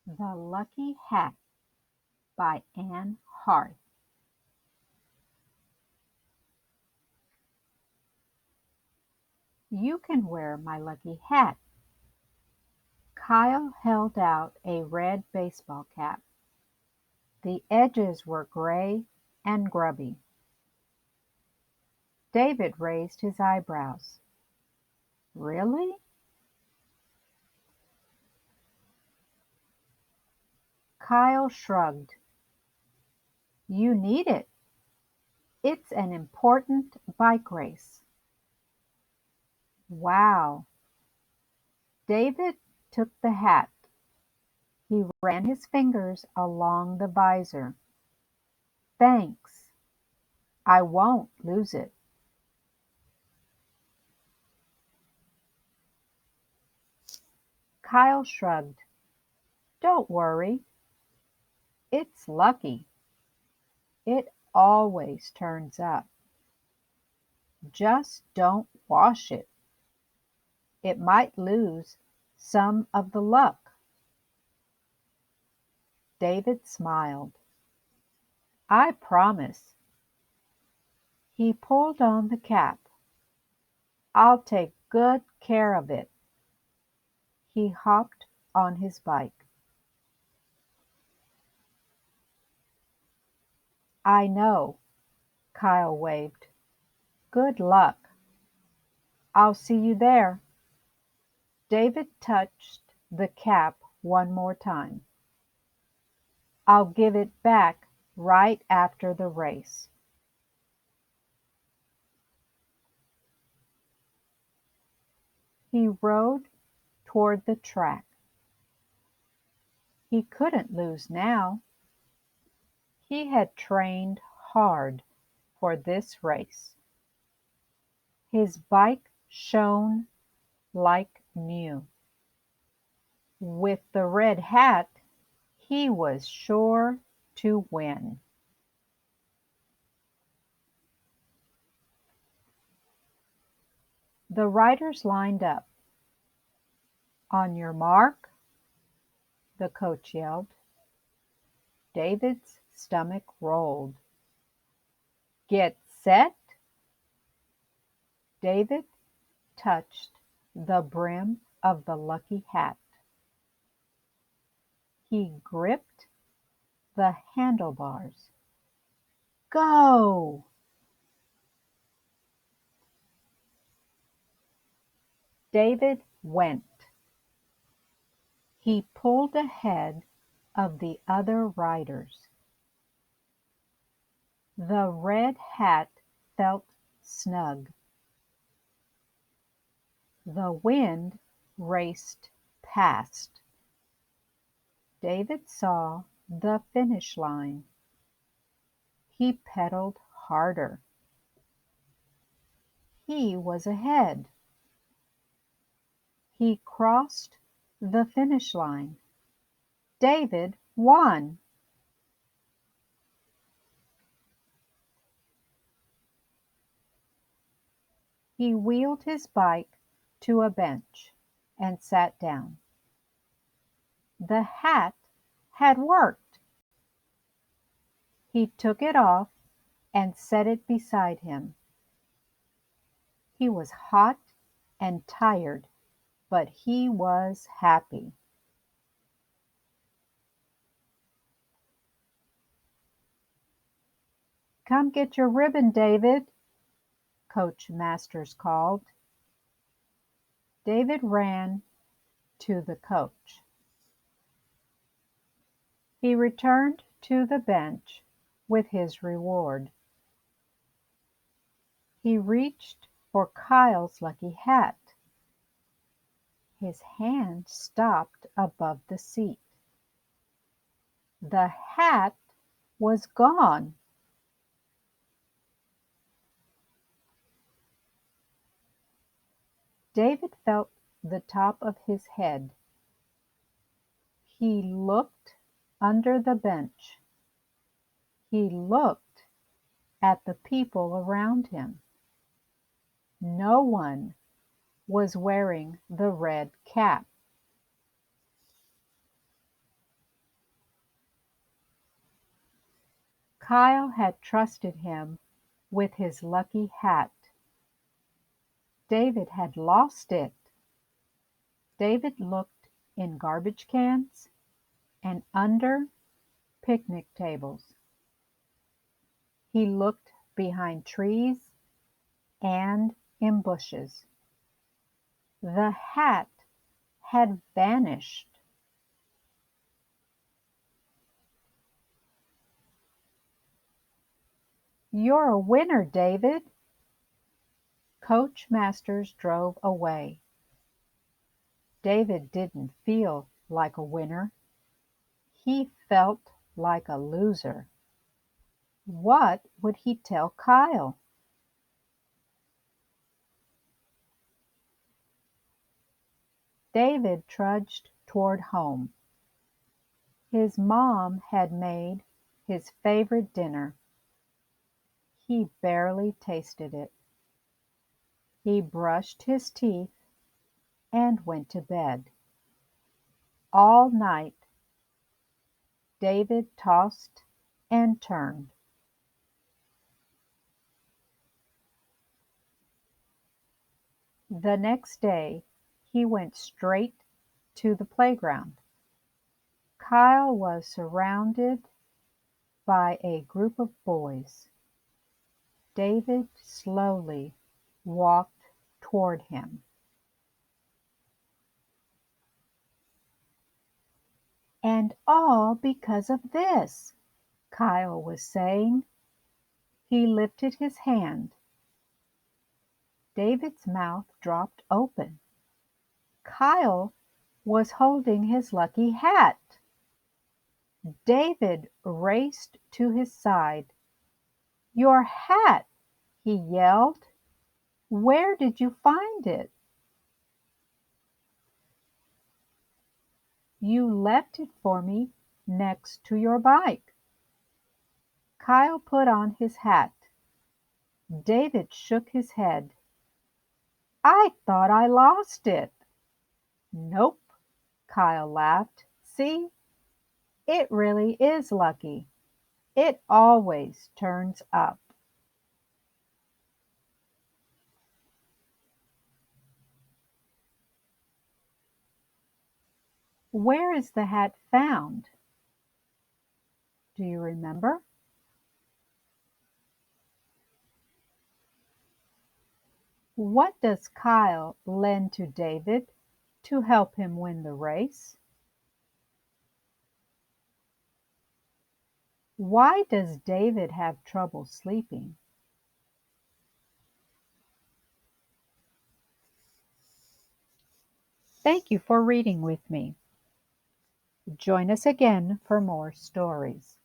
The Lucky Hat by Anne Harth. You can wear my lucky hat. Kyle held out a red baseball cap. The edges were gray and grubby. David raised his eyebrows. Really? Kyle shrugged. You need it. It's an important bike race. Wow. David took the hat. He ran his fingers along the visor. Thanks. I won't lose it. Kyle shrugged. Don't worry. It's lucky. It always turns up. Just don't wash it. It might lose some of the luck. David smiled. I promise. He pulled on the cap. I'll take good care of it. He hopped on his bike. I know, Kyle waved. Good luck. I'll see you there. David touched the cap one more time. I'll give it back right after the race. He rode toward the track. He couldn't lose now. He had trained hard for this race. His bike shone like new. With the red hat, he was sure to win. The riders lined up. On your mark, the coach yelled. David's stomach rolled. Get set. David touched the brim of the lucky hat. He gripped the handlebars. Go! David went. He pulled ahead of the other riders. The red hat felt snug. The wind raced past. David saw the finish line. He pedaled harder. He was ahead. He crossed the finish line. David won. He wheeled his bike to a bench and sat down. The hat had worked. He took it off and set it beside him. He was hot and tired, but he was happy. Come get your ribbon, David, Coach Masters called. David ran to the coach. He returned to the bench with his reward. He reached for Kyle's lucky hat. His hand stopped above the seat. The hat was gone. David felt the top of his head. He looked under the bench. He looked at the people around him. No one was wearing the red cap. Kyle had trusted him with his lucky hat. David had lost it. David looked in garbage cans and under picnic tables. He looked behind trees and in bushes. The hat had vanished. "You're a winner, David." Coach Masters drove away. David didn't feel like a winner. He felt like a loser. What would he tell Kyle? David trudged toward home. His mom had made his favorite dinner. He barely tasted it. He brushed his teeth and went to bed. All night David tossed and turned. The next day he went straight to the playground. Kyle was surrounded by a group of boys. David slowly walked toward him. "And all because of this," Kyle was saying. He lifted his hand. David's mouth dropped open. Kyle was holding his lucky hat. David raced to his side. "Your hat!" he yelled. "Where did you find it?" "You left it for me next to your bike." Kyle put on his hat. David shook his head. "I thought I lost it." "Nope," Kyle laughed. "See, it really is lucky. It always turns up." Where is the hat found? Do you remember? What does Kyle lend to David to help him win the race? Why does David have trouble sleeping? Thank you for reading with me. Join us again for more stories.